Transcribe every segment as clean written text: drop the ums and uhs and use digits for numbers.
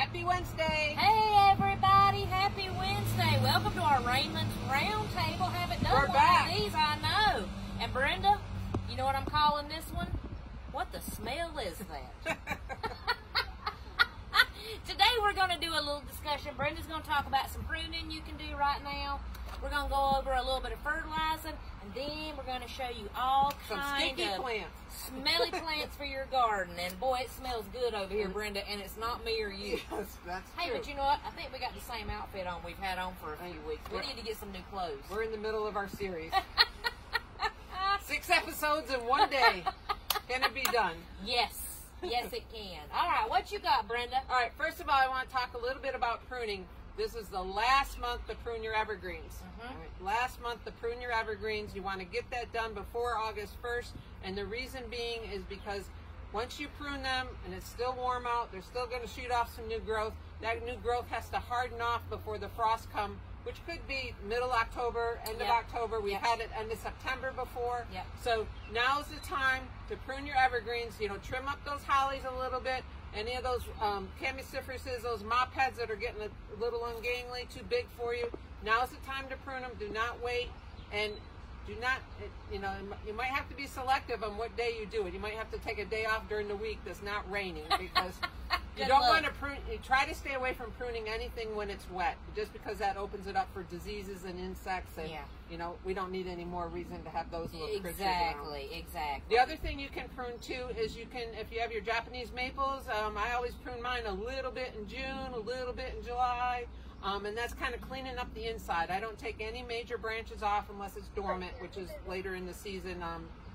Happy Wednesday! Hey everybody, happy Wednesday. Welcome to our Raymond's Roundtable. Haven't done We're one back. of these, I know. And Brenda, you know what I'm calling this one? What the smell is that? Today we're going to do a little discussion. Brenda's going to talk about some pruning you can do right now. We're going to go over a little bit of fertilizing, and then we're going to show you all kind of plants. smelly plants for your garden. And boy, it smells good over here, Brenda, and it's not me or you. Yes, that's Hey, true. but you know what? I think we got the same outfit on we've had on for a few weeks. We need to get some new clothes. We're in the middle of our series. 6 episodes in one day. Can it be done? Yes. Yes, it can. All right, what you got, Brenda? All right, first of all, I want to talk a little bit about pruning. This is the last month to prune your evergreens. All right, last month to prune your evergreens. You want to get that done before August 1st. And the reason being is because once you prune them and it's still warm out, they're still going to shoot off some new growth. That new growth has to harden off before the frosts come, which could be middle October, end of October. We've had it end of September before. So now's the time to prune your evergreens. You know, trim up those hollies a little bit. Any of those camiciferuses, those mop heads that are getting a little ungainly, too big for you. Now's the time to prune them. Do not wait, and do not, you know, you might have to be selective on what day you do it. You might have to take a day off during the week that's not raining, because you don't want to prune. You try to stay away from pruning anything when it's wet, just because that opens it up for diseases and insects, and you know, we don't need any more reason to have those little creatures around. Exactly. The other thing you can prune too is you can, if you have your Japanese maples, I always prune mine a little bit in June, a little bit in July. And that's kind of cleaning up the inside. I don't take any major branches off unless it's dormant, which is later in the season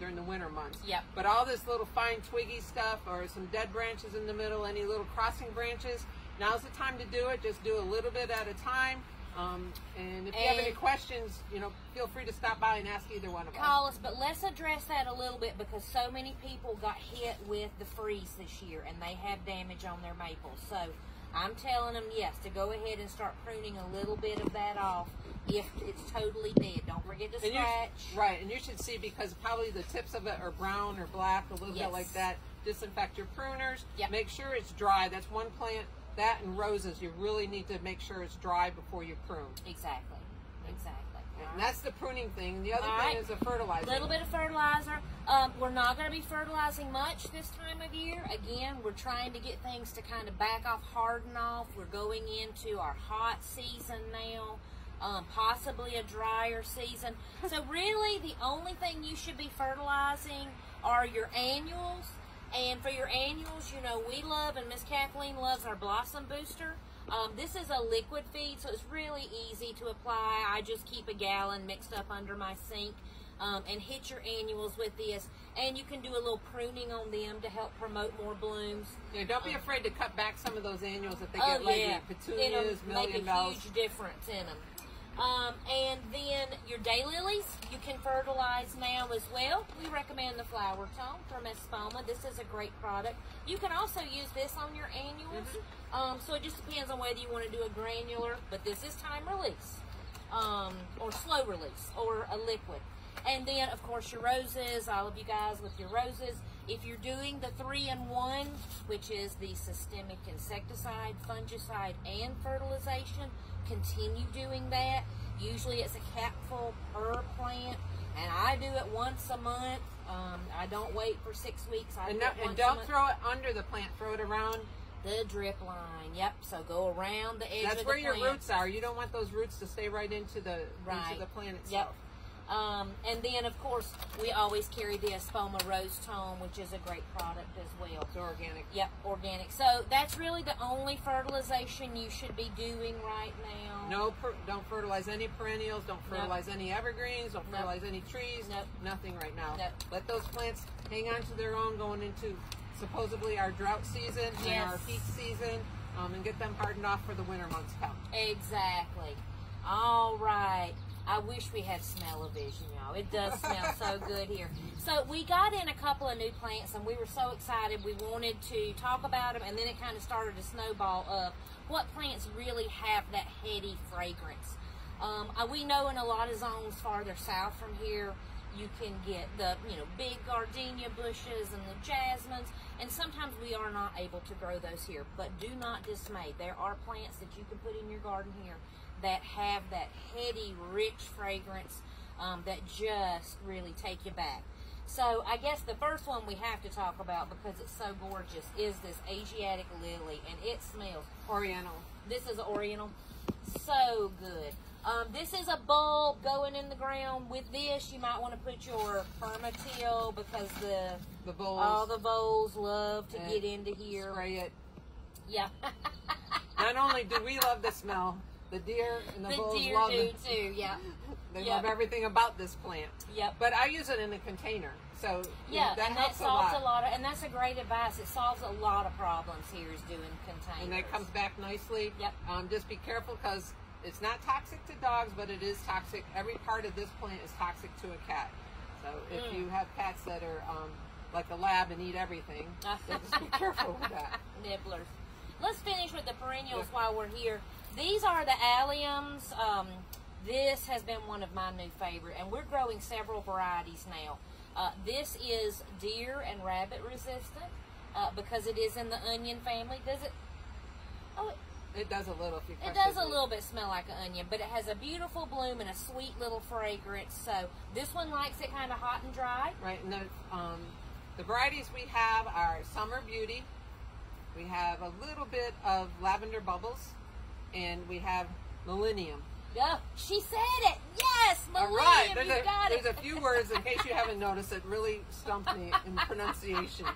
during the winter months. But all this little fine twiggy stuff or some dead branches in the middle, any little crossing branches, now's the time to do it. Just do a little bit at a time. And if you have any questions, you know, feel free to stop by and ask either one of us. Call us, but let's address that a little bit, because so many people got hit with the freeze this year and they have damage on their maples. So I'm telling them, yes, to go ahead and start pruning a little bit of that off if it's totally dead. Don't forget to scratch. Right, and you should see, because probably the tips of it are brown or black, a little bit like that. Disinfect your pruners. Make sure it's dry. That's one plant. That and roses, you really need to make sure it's dry before you prune. Exactly. And that's the pruning thing. The other thing is the fertilizer. A little bit of fertilizer. We're not going to be fertilizing much this time of year. Again, we're trying to get things to kind of back off, harden off. We're going into our hot season now, possibly a drier season. So really, the only thing you should be fertilizing are your annuals. And for your annuals, you know, we love, and Miss Kathleen loves, our Blossom Booster. This is a liquid feed, so it's really easy to apply. I just keep a gallon mixed up under my sink and hit your annuals with this. And you can do a little pruning on them to help promote more blooms. Yeah, don't be afraid to cut back some of those annuals if they get leggy. Petunias, million bells. Make a huge difference in them. And then your daylilies, you can fertilize now as well. We recommend the flower tone from Espoma. This is a great product. You can also use this on your annuals. So it just depends on whether you want to do a granular, but this is time release, or slow release, or a liquid. And then, of course, your roses, all of you guys with your roses. If you're doing the 3-in-1, which is the systemic insecticide, fungicide, and fertilization, continue doing that. Usually it's a capful per plant, and I do it once a month. I don't wait for 6 weeks. And don't throw it under the plant. Throw it around the drip line. So go around the edge of the plant. That's where your roots are. You don't want those roots to stay right into the plant itself. And then, of course, we always carry the Espoma Rose Tone, which is a great product as well. It's organic. Organic. So that's really the only fertilization you should be doing right now. No, don't fertilize any perennials. Don't fertilize any evergreens. Don't fertilize any trees. Nothing right now. Let those plants hang on to their own going into supposedly our drought season and our peak season, and get them hardened off for the winter months come. Exactly. All right. I wish we had smell-o-vision, y'all. It does smell so good here. So we got in a couple of new plants, and we were so excited. We wanted to talk about them, and then it kind of started a snowball of what plants really have that heady fragrance. We know in a lot of zones farther south from here, You can get the, big gardenia bushes and the jasmines, and sometimes we are not able to grow those here, but do not dismay. There are plants that you can put in your garden here that have that heady, rich fragrance that just really take you back. So I guess the first one we have to talk about, because it's so gorgeous, is this Asiatic lily, and it smells Oriental. This is Oriental. So good. This is a bulb going in the ground. With this, you might want to put your permatil, because the voles, all the voles love to get into here. Spray it. Yeah. Not only do we love the smell, the deer and the voles deer love do it. too. Yeah. They love everything about this plant. Yep. But I use it in a container, so yeah, that and helps that solves a lot. and that's a great advice. It solves a lot of problems here, is doing containers. And that comes back nicely. Yep. Just be careful, because it's not toxic to dogs, but it is toxic. Every part of this plant is toxic to a cat. So if you have cats that are like a lab and eat everything, then just be careful with that. Nibblers. Let's finish with the perennials while we're here. These are the alliums. This has been one of my new favorite, and we're growing several varieties now. This is deer and rabbit resistant because it is in the onion family. Does it? Oh, it does a little. If you it does a little bit smell like an onion, but it has a beautiful bloom and a sweet little fragrance. So this one likes it kind of hot and dry. Right, and the varieties we have are Summer Beauty. We have a little bit of Lavender Bubbles, and we have Millennium. Yeah, she said it. Yes, Millennium. All right, You got it. there's a few words, in case you haven't noticed, that really stumped me in pronunciation.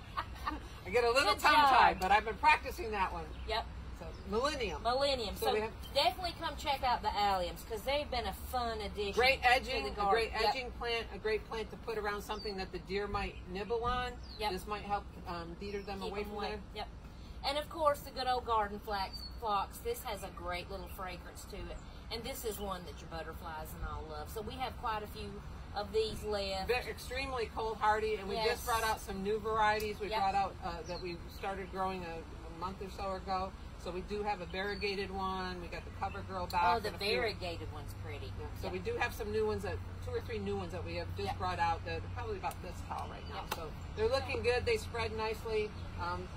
I get a little tongue-tied, but I've been practicing that one. Yep. So, Millennium. Millennium. So definitely come check out the alliums, because they've been a fun addition. Great edging, to the a garden. great edging plant, a great plant to put around something that the deer might nibble on. Yep. This might help deter them away from there. Yep. And of course, the good old garden phlox. This has a great little fragrance to it. And this is one that your butterflies and all love. So we have quite a few of these left. They're extremely cold hardy, and we just brought out some new varieties. We brought out that we started growing a month or so ago. So we do have a variegated one. We got the Cover Girl back. Oh, the variegated one's pretty. Yeah. So we do have some new ones, 2 or 3 new ones that we have just brought out that are probably about this tall right now. So they're looking good. They spread nicely.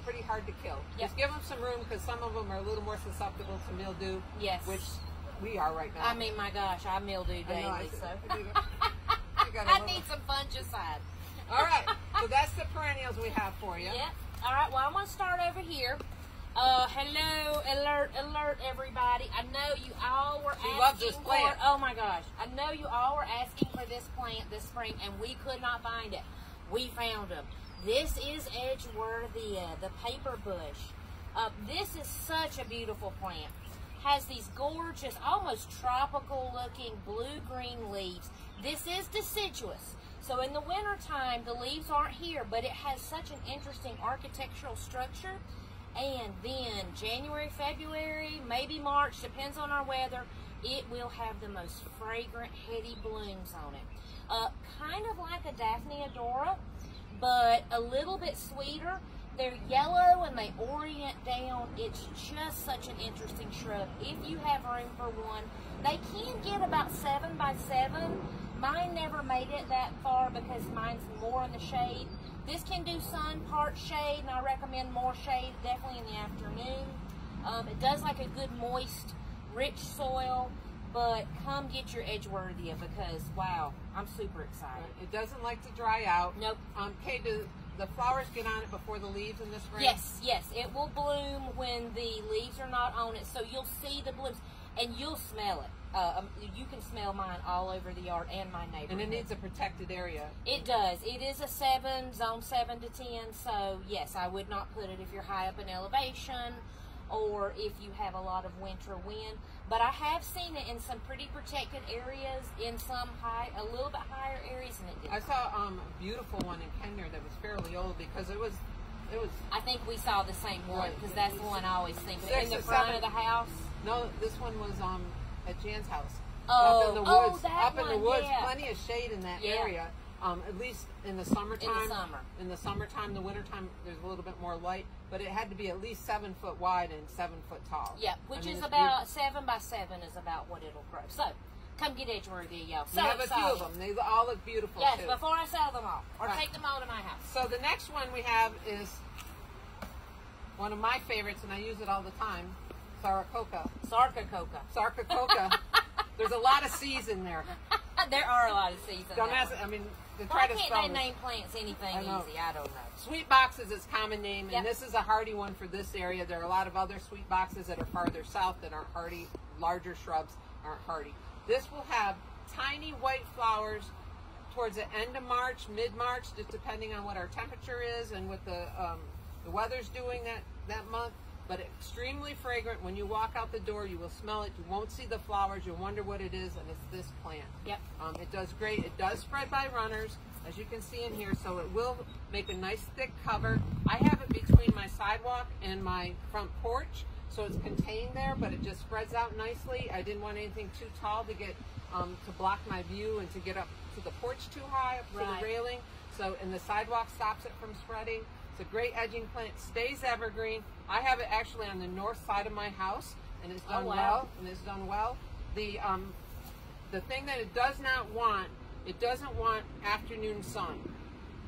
Pretty hard to kill. Just give them some room, because some of them are a little more susceptible to mildew. Yes. Which we are right now. I mean, my gosh, I mildew daily, so I need some fungicide. All right, so that's the perennials we have for you. Yep. All right, well, I'm going to start over here. Hello, alert, everybody. I know you all were asking for it. Oh, my gosh. I know you all were asking for this plant this spring, and we could not find it. We found them. This is Edgeworthia, the paper bush. This is such a beautiful plant. Has these gorgeous, almost tropical-looking blue-green leaves. This is deciduous. So in the wintertime, the leaves aren't here, but it has such an interesting architectural structure. And then January, February, maybe March, depends on our weather, it will have the most fragrant, heady blooms on it. Kind of like a Daphne Adora, but a little bit sweeter. They're yellow and they orient down. It's just such an interesting shrub. If you have room for one, they can get about 7 by 7. Mine never made it that far because mine's more in the shade. This can do sun, part shade, and I recommend more shade, definitely in the afternoon. It does like a good moist, rich soil, but come get your Edgeworthia, because, wow, I'm super excited. It doesn't like to dry out. Nope. Kay, do the flowers get on it before the leaves in the spring? Yes, it will bloom when the leaves are not on it, so you'll see the blooms, and you'll smell it. You can smell mine all over the yard and my neighborhood. And it needs a protected area. It does. It is a zone 7 to 10, so yes, I would not put it if you're high up in elevation or if you have a lot of winter wind. But I have seen it in some pretty protected areas, in some a little bit higher areas, and it did. I saw a beautiful one in Kenya that was fairly old, because it was. I think we saw the same one, because that's the one I always think of. In the 6 or front 7. of the house. No, this one was at Jan's house. Oh, up in the woods. That up in the woods, yeah. Plenty of shade in that area. At least in the summertime. In the summertime, the wintertime, there's a little bit more light, but it had to be at least 7 foot wide and 7 foot tall. Yeah, which is about 7 by 7 is about what it'll grow. So come get Edgewater with y'all. We have a few of them. They all look beautiful, yes, too. before I sell them all. Or Right. take them all to my house. So the next one we have is one of my favorites, and I use it all the time, Sarcoca. Sarcoca. There's a lot of C's in there. There are a lot of C's in Don't that ask, one. I mean, they Why try to can't spell they this. name plants anything easy? I don't know. Sweet box is its common name, and Yep. this is a hardy one for this area. There are a lot of other sweet boxes that are farther south that aren't hardy. Larger shrubs aren't hardy. This will have tiny white flowers towards the end of March, mid-March, just depending on what our temperature is and what the weather's doing that month. But extremely fragrant. When you walk out the door, you will smell it. You won't see the flowers. You'll wonder what it is, and it's this plant. Yep. It does great. It does spread by runners, as you can see in here, so it will make a nice thick cover. I have it between my sidewalk and my front porch, so it's contained there, but it just spreads out nicely. I didn't want anything too tall to get to block my view and to get up to the porch too high, up to the railing. So, and the sidewalk stops it from spreading. It's a great edging plant. Stays evergreen. I have it actually on the north side of my house, and it's done well. And it's done well. The thing that it does not want, it doesn't want afternoon sun,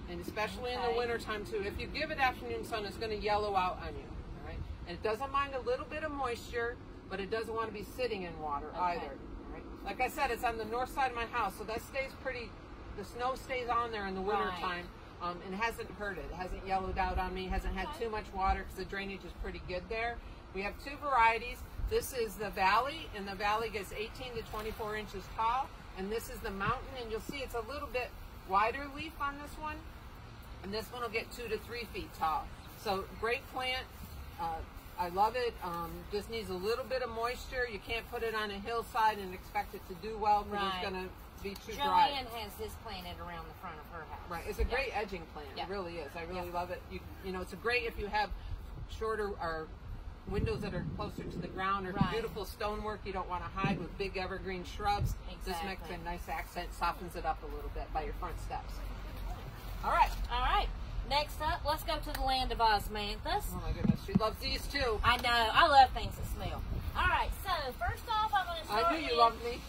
and especially in the wintertime too. If you give it afternoon sun, it's going to yellow out on you. All right, and it doesn't mind a little bit of moisture, but it doesn't want to be sitting in water either. All right, like I said, it's on the north side of my house, so that stays pretty. The snow stays on there in the wintertime. And it hasn't hurt it. It hasn't yellowed out on me. Hasn't had too much water because the drainage is pretty good there. We have two varieties. This is the Valley, and the Valley gets 18 to 24 inches tall. And this is the Mountain, and you'll see it's a little bit wider leaf on this one. And this one will get 2 to 3 feet tall. So great plant. I love it. Just needs a little bit of moisture. You can't put it on a hillside and expect it to do well because it's going to be too dry. Joanne has this planted around the front of her house. Right, it's a great edging plant. It really is. I really love it. You know, it's a great if you have shorter or windows that are closer to the ground or beautiful stonework you don't want to hide with big evergreen shrubs. This makes a nice accent, softens it up a little bit by your front steps. All right. All right. Next up, let's go to the land of osmanthus. Oh my goodness, she loves these too. I know. I love things that smell. All right. So first off, I'm going to start. I knew you loved me.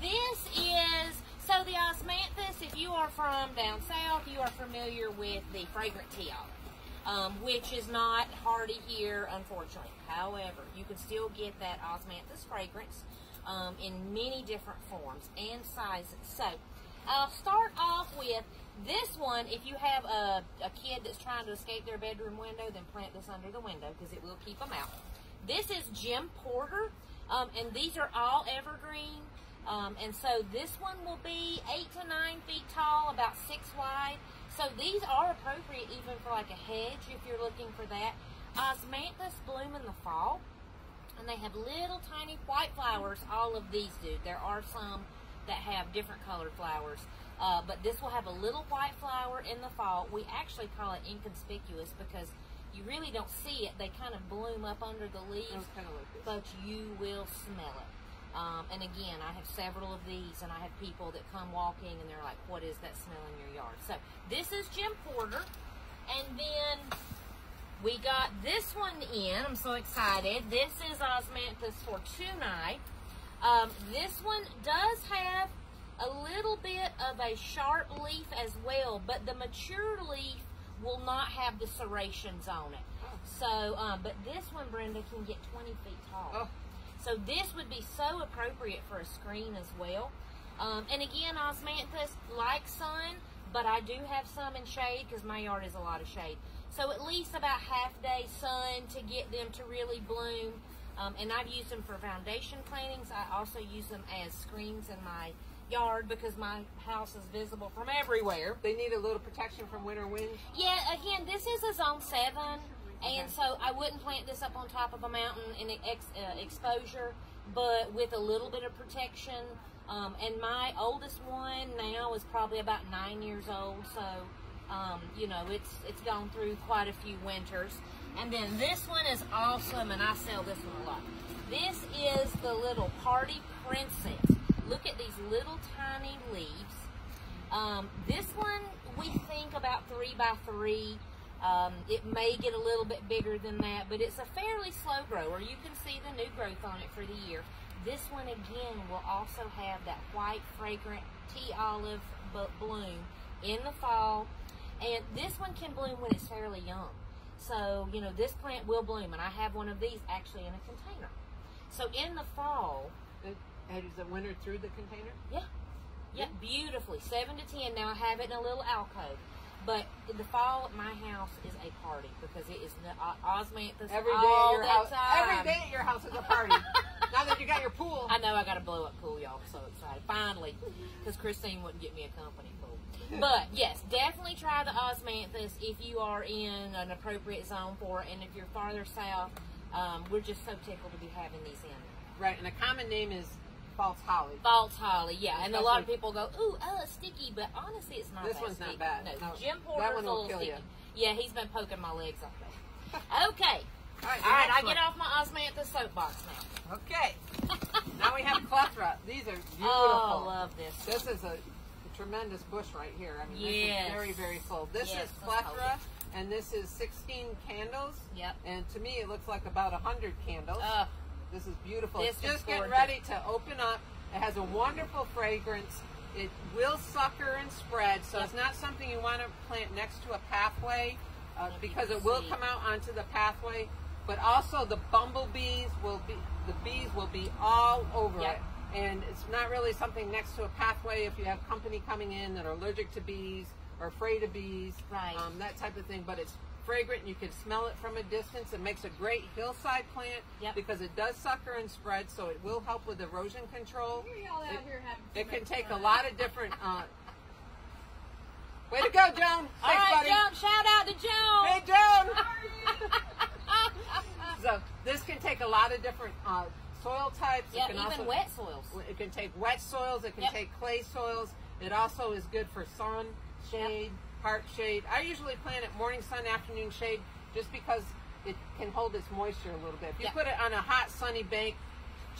This is, so the osmanthus, if you are from down south, you are familiar with the fragrant tea olive, which is not hardy here, unfortunately. However, you can still get that osmanthus fragrance in many different forms and sizes. So, I'll start off with this one. If you have a kid that's trying to escape their bedroom window, then plant this under the window because it will keep them out. This is Jim Porter, and these are all evergreen. And so this one will be 8 to 9 feet tall, about 6 wide. So these are appropriate even for like a hedge if you're looking for that. Osmanthus bloom in the fall, and they have little tiny white flowers. All of these do. There are some that have different colored flowers, but this will have a little white flower in the fall. We actually call it inconspicuous because you really don't see it. They kind of bloom up under the leaves, but you will smell it. And again, I have several of these, and I have people that come walking, and they're like, what is that smell in your yard? So this is Jim Porter, and then we got this one in. I'm so excited. This is Osmanthus fortunei. This one does have a little bit of a sharp leaf as well, but the mature leaf will not have the serrations on it. So, but this one, Brenda, can get 20 feet tall. So this would be so appropriate for a screen as well. And again, osmanthus like sun, but I do have some in shade because my yard is a lot of shade. So at least about half-day sun to get them to really bloom. And I've used them for foundation plantings. I also use them as screens in my yard because my house is visible from everywhere. They need a little protection from winter winds. Yeah, again, this is a zone 7. And so I wouldn't plant this up on top of a mountain in exposure, but with a little bit of protection. And my oldest one now is probably about 9 years old, so you know, it's gone through quite a few winters. And then this one is awesome, and I sell this one a lot. This is the little Party Princess. Look at these little tiny leaves. This one we think about 3 by 3. It may get a little bit bigger than that, but it's a fairly slow grower. You can see the new growth on it for the year. This one again will also have that white fragrant tea olive bloom in the fall, and this one can bloom when it's fairly young. So, you know, this plant will bloom, and I have one of these actually in a container. So in the fall... Is it wintered through the container? Yeah. Yeah, beautifully. 7 to 10. Now I have it in a little alcove. But the fall at my house is a party because it is osmanthus all the time. Every day at your house is a party. Now that you got your pool. I know I got a blow up pool, y'all. So excited. Finally. Because Christine wouldn't get me a company pool. But yes, definitely try the osmanthus if you are in an appropriate zone for it. And if you're farther south, we're just so tickled to be having these in. Right. And a common name is false holly. False holly, yeah. And a lot of people go, ooh, sticky, but honestly, it's not this that one's sticky. Not bad. No, Jim Porter's a little sticky. Yeah, he's been poking my legs off there. Okay. All right, I get off my osmanthus soapbox now. Okay. Now we have clethra. These are beautiful. Oh, I love this. This is a tremendous bush right here. I mean, yes. This is very, very full. This is clethra, and this is 16 candles. Yep. And to me, it looks like about 100 candles. This is beautiful. It's just getting ready to open up. It has a wonderful fragrance. It will sucker and spread, so it's not something you want to plant next to a pathway because it will come out onto the pathway. But also the bumblebees the bees will be all over it. And it's not really something next to a pathway if you have company coming in that are allergic to bees or afraid of bees, that type of thing. But it's fragrant, and you can smell it from a distance. It makes a great hillside plant because it does sucker and spread, so it will help with erosion control. It can take a lot of different... Way to go, Joan! All right, Joan, shout out to Joan! Hey, Joan! So this can take a lot of different soil types. Yeah, it can even also, wet soils. It can take wet soils. It can take clay soils. It also is good for sun, shade, heart shade. I usually plant it morning sun, afternoon shade, just because it can hold its moisture a little bit. If you put it on a hot, sunny bank,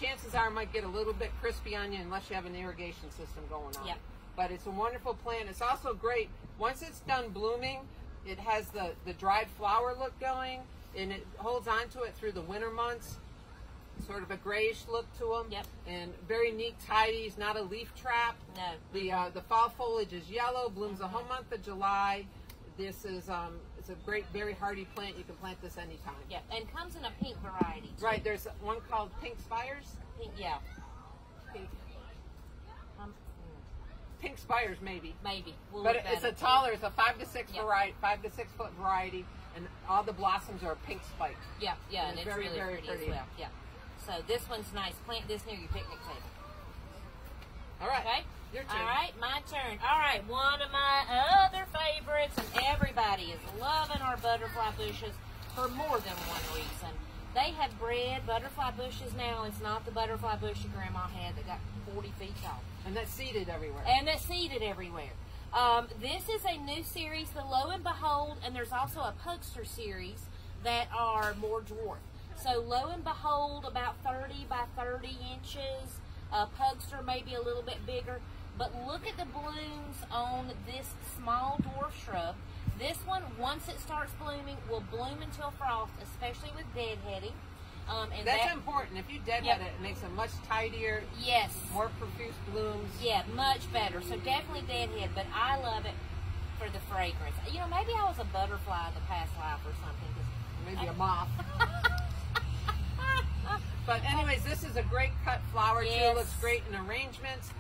chances are it might get a little bit crispy on you unless you have an irrigation system going on. But it's a wonderful plant. It's also great. Once it's done blooming, it has the dried flower look going, and it holds on to it through the winter months. Sort of a grayish look to them, and very neat, tidy. It's not a leaf trap. No. The fall foliage is yellow, blooms the whole month of July. This is it's a great, very hardy plant. You can plant this anytime. Yep, and comes in a pink variety too. Right. There's one called Pink Spires. Pink, Pink Spires, maybe. Maybe. But it's a taller. It's a 5 to 6 variety, 5 to 6 foot variety, and all the blossoms are pink spiked. Yeah, and it's very, really very pretty as well. Yeah. So this one's nice. Plant this near your picnic table. All right. Okay. Your turn. All right, my turn. All right, one of my other favorites, and everybody is loving our butterfly bushes for more than one reason. They have bred butterfly bushes now. It's not the butterfly bush your grandma had that got 40 feet tall. And that's seeded everywhere. This is a new series, but lo and behold, and there's also a pugster series that are more dwarf. So lo and behold, about 30 by 30 inches. Pugster maybe a little bit bigger. But look at the blooms on this small dwarf shrub. This one, once it starts blooming, will bloom until frost, especially with deadheading. And that's important. If you deadhead it, it makes it much tidier. Yes. More profuse blooms. Yeah, much better. So definitely deadhead, but I love it for the fragrance. You know, maybe I was a butterfly in the past life or something. Maybe a moth. But anyways, this is a great cut flower too. It looks great in arrangements.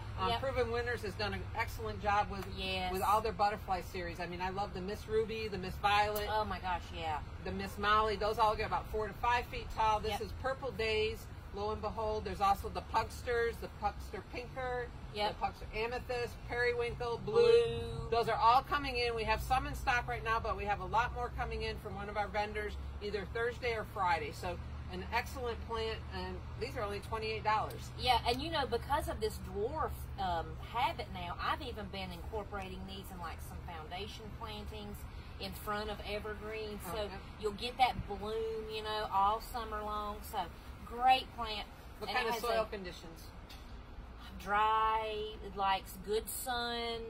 Proven Winners has done an excellent job with all their butterfly series. I mean, I love the Miss Ruby, the Miss Violet. Oh my gosh, yeah. The Miss Molly. Those all get about 4 to 5 feet tall. This is Purple Days. Lo and behold, there's also the Pugsters, the Pugster Pinker, the Pugster Amethyst, Periwinkle, Blue. Those are all coming in. We have some in stock right now, but we have a lot more coming in from one of our vendors either Thursday or Friday. So an excellent plant, and these are only $28. Yeah, and you know, because of this dwarf habit now, I've even been incorporating these in like some foundation plantings in front of evergreens. So you'll get that bloom, you know, all summer long. So great plant. What kind of soil conditions? Dry, it likes good sun,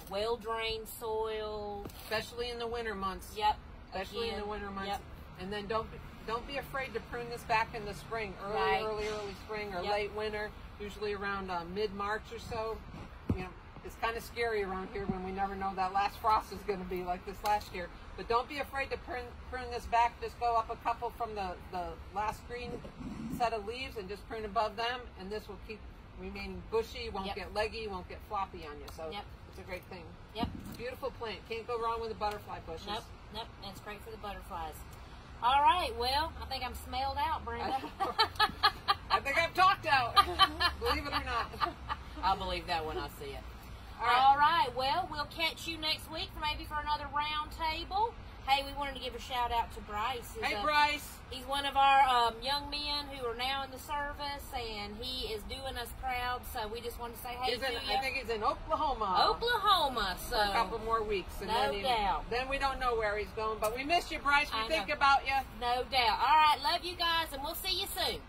well-drained soil. Especially in the winter months. Yep. Especially in the winter months. And then don't be afraid to prune this back in the spring, early spring or late winter, usually around mid-March or so. You know, it's kind of scary around here when we never know that last frost is going to be like this last year. But don't be afraid to prune this back. Just go up a couple from the last green set of leaves and just prune above them, and this will keep remaining bushy, won't get leggy, won't get floppy on you. So it's a great thing. Beautiful plant. Can't go wrong with the butterfly bushes. Nope. And it's great for the butterflies. All right, well, I think I'm smelled out, Brenda. I think I'm talked out. Believe it or not. I'll believe that when I see it. All right, well, we'll catch you next week maybe for another round table. Hey, we wanted to give a shout out to Bryce. Bryce. He's one of our young men who are now in the service, and he is doing us proud. So we just want to say hey to you. I think he's in Oklahoma. So for a couple more weeks. And no doubt. Then we don't know where he's going, but we miss you, Bryce. We think about you. No doubt. All right, love you guys, and we'll see you soon.